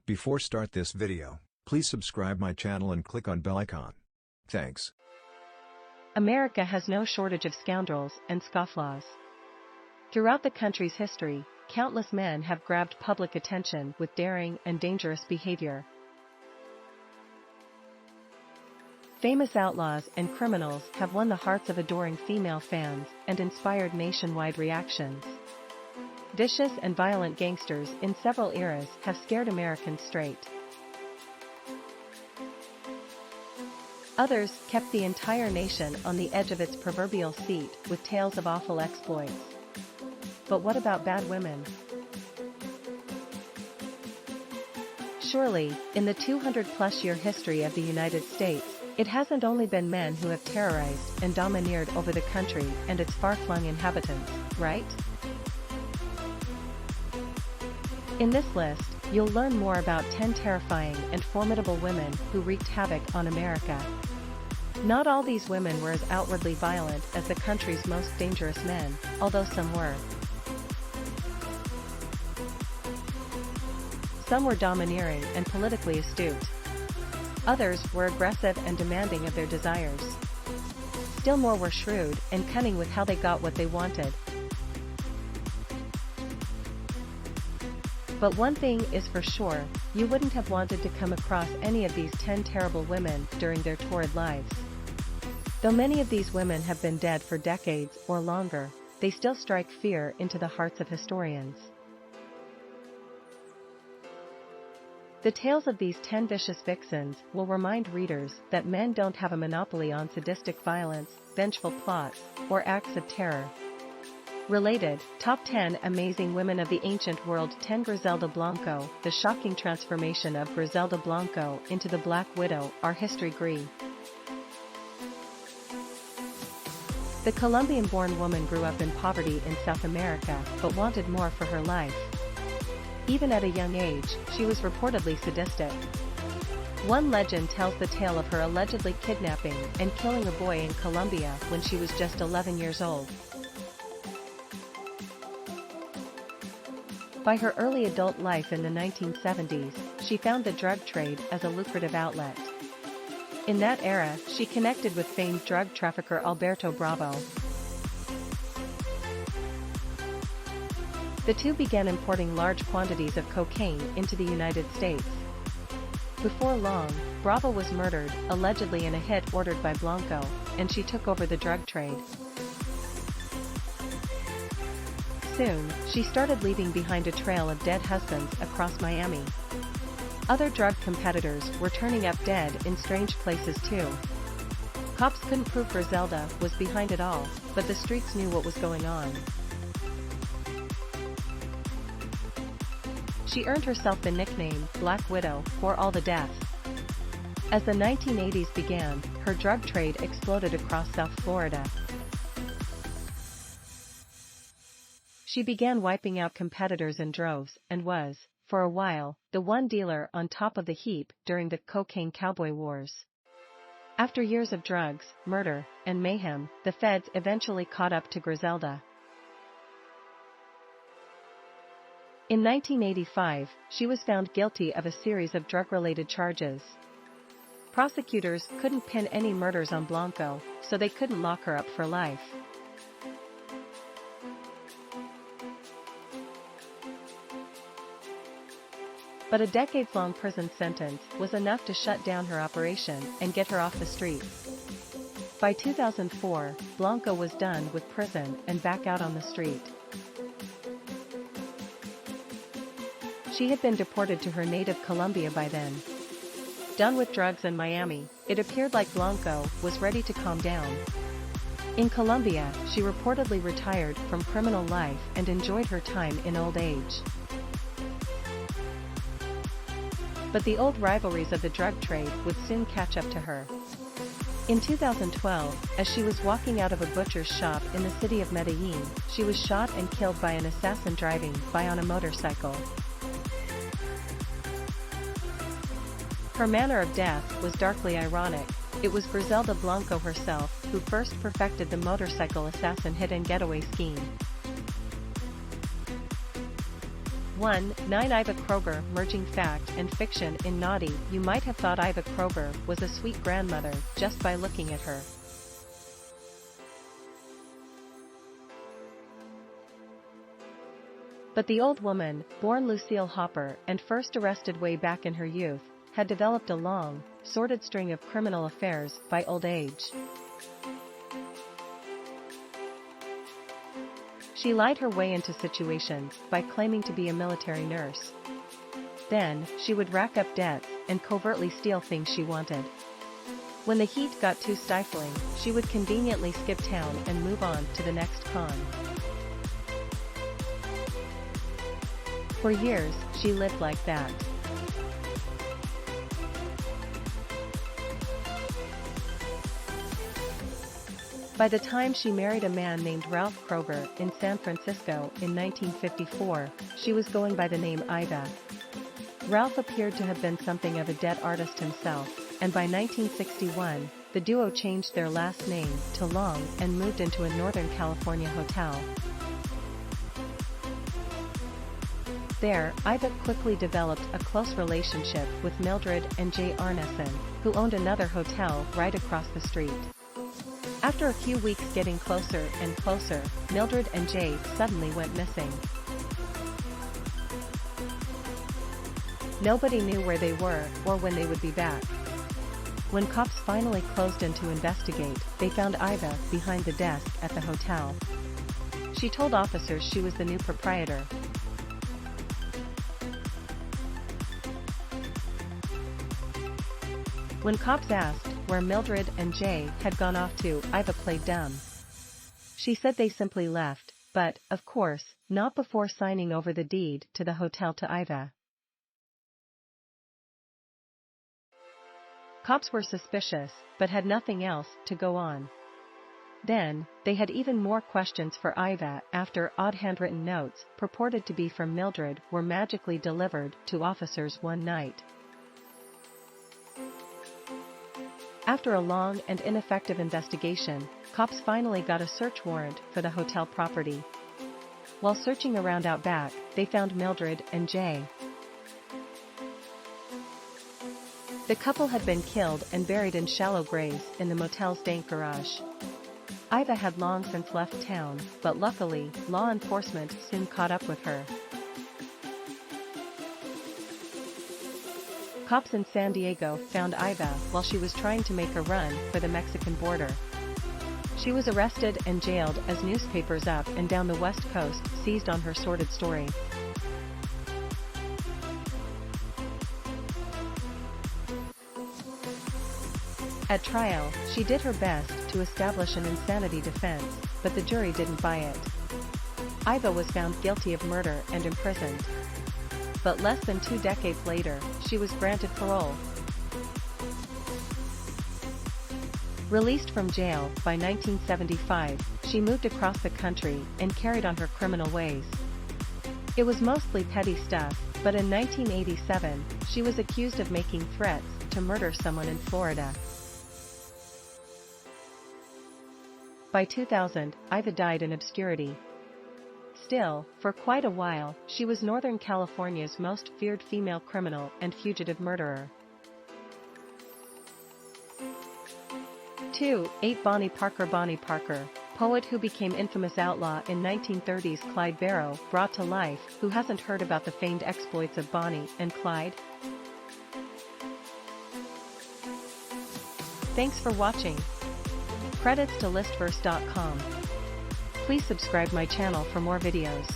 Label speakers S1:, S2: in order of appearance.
S1: Before start this video, please subscribe my channel and click on bell icon. Thanks.
S2: America has no shortage of scoundrels and scofflaws. Throughout the country's history, countless men have grabbed public attention with daring and dangerous behavior. Famous outlaws and criminals have won the hearts of adoring female fans and inspired nationwide reactions. Vicious and violent gangsters in several eras have scared Americans straight. Others kept the entire nation on the edge of its proverbial seat with tales of awful exploits. But what about bad women? Surely, in the 200-plus-year history of the United States, it hasn't only been men who have terrorized and domineered over the country and its far-flung inhabitants, right? In this list, you'll learn more about 10 terrifying and formidable women who wreaked havoc on America. Not all these women were as outwardly violent as the country's most dangerous men, although some were. Some were domineering and politically astute. Others were aggressive and demanding of their desires. Still more were shrewd and cunning with how they got what they wanted. But one thing is for sure, you wouldn't have wanted to come across any of these 10 terrible women during their torrid lives. Though many of these women have been dead for decades or longer, they still strike fear into the hearts of historians. The tales of these 10 vicious vixens will remind readers that men don't have a monopoly on sadistic violence, vengeful plots, or acts of terror. Related, Top 10 Amazing Women of the Ancient World. 10 Griselda Blanco. The shocking transformation of Griselda Blanco into the Black Widow, our history agree. The Colombian-born woman grew up in poverty in South America but wanted more for her life. Even at a young age, she was reportedly sadistic. One legend tells the tale of her allegedly kidnapping and killing a boy in Colombia when she was just 11 years old. By her early adult life in the 1970s, she found the drug trade as a lucrative outlet. In that era, she connected with famed drug trafficker Alberto Bravo. The two began importing large quantities of cocaine into the United States. Before long, Bravo was murdered, allegedly in a hit ordered by Blanco, and she took over the drug trade. Soon, she started leaving behind a trail of dead husbands across Miami. Other drug competitors were turning up dead in strange places too. Cops couldn't prove Griselda was behind it all, but the streets knew what was going on. She earned herself the nickname Black Widow for all the deaths. As the 1980s began, her drug trade exploded across South Florida. She began wiping out competitors in droves and was, for a while, the one dealer on top of the heap during the cocaine Cowboy Wars. After years of drugs, murder, and mayhem, the feds eventually caught up to Griselda. In 1985, she was found guilty of a series of drug-related charges. Prosecutors couldn't pin any murders on Blanco, so they couldn't lock her up for life. But a decades-long prison sentence was enough to shut down her operation and get her off the streets. By 2004, Blanco was done with prison and back out on the street. She had been deported to her native Colombia by then. Done with drugs in Miami, it appeared like Blanco was ready to calm down. In Colombia, she reportedly retired from criminal life and enjoyed her time in old age. But the old rivalries of the drug trade would soon catch up to her. In 2012, as she was walking out of a butcher's shop in the city of Medellin, she was shot and killed by an assassin driving by on a motorcycle. Her manner of death was darkly ironic. It was Griselda Blanco herself who first perfected the motorcycle assassin hit-and-getaway scheme. 1. 9 Iva Kroger. Merging fact and fiction in Naughty. You might have thought Iva Kroger was a sweet grandmother just by looking at her. But the old woman, born Lucille Hopper and first arrested way back in her youth, had developed a long, sordid string of criminal affairs by old age. She lied her way into situations by claiming to be a military nurse. Then, she would rack up debts and covertly steal things she wanted. When the heat got too stifling, she would conveniently skip town and move on to the next con. For years, she lived like that. By the time she married a man named Ralph Kroger in San Francisco in 1954, she was going by the name Iva. Ralph appeared to have been something of a dead artist himself, and by 1961, the duo changed their last name to Long and moved into a Northern California hotel. There, Iva quickly developed a close relationship with Mildred and Jay Arneson, who owned another hotel right across the street. After a few weeks getting closer and closer, Mildred and Jay suddenly went missing. Nobody knew where they were or when they would be back. When cops finally closed in to investigate, they found Iva behind the desk at the hotel. She told officers she was the new proprietor. When cops asked where Mildred and Jay had gone off to, Iva played dumb. She said they simply left, but, of course, not before signing over the deed to the hotel to Iva. Cops were suspicious, but had nothing else to go on. Then, they had even more questions for Iva after odd handwritten notes, purported to be from Mildred, were magically delivered to officers one night. After a long and ineffective investigation, cops finally got a search warrant for the hotel property. While searching around out back, they found Mildred and Jay. The couple had been killed and buried in shallow graves in the motel's dank garage. Iva had long since left town, but luckily, law enforcement soon caught up with her. Cops in San Diego found Iva while she was trying to make a run for the Mexican border. She was arrested and jailed as newspapers up and down the West Coast seized on her sordid story. At trial, she did her best to establish an insanity defense, but the jury didn't buy it. Iva was found guilty of murder and imprisoned. But less than 2 decades later, she was granted parole. Released from jail by 1975, she moved across the country and carried on her criminal ways. It was mostly petty stuff, but in 1987, she was accused of making threats to murder someone in Florida. By 2000, Iva died in obscurity. Still, for quite a while, she was Northern California's most feared female criminal and fugitive murderer. 2. 8 Bonnie Parker. Bonnie Parker, poet who became infamous outlaw in 1930s. Clyde Barrow, brought to life. Who hasn't heard about the famed exploits of Bonnie and Clyde? Thanks for watching. Credits to listverse.com. Please subscribe my channel for more videos.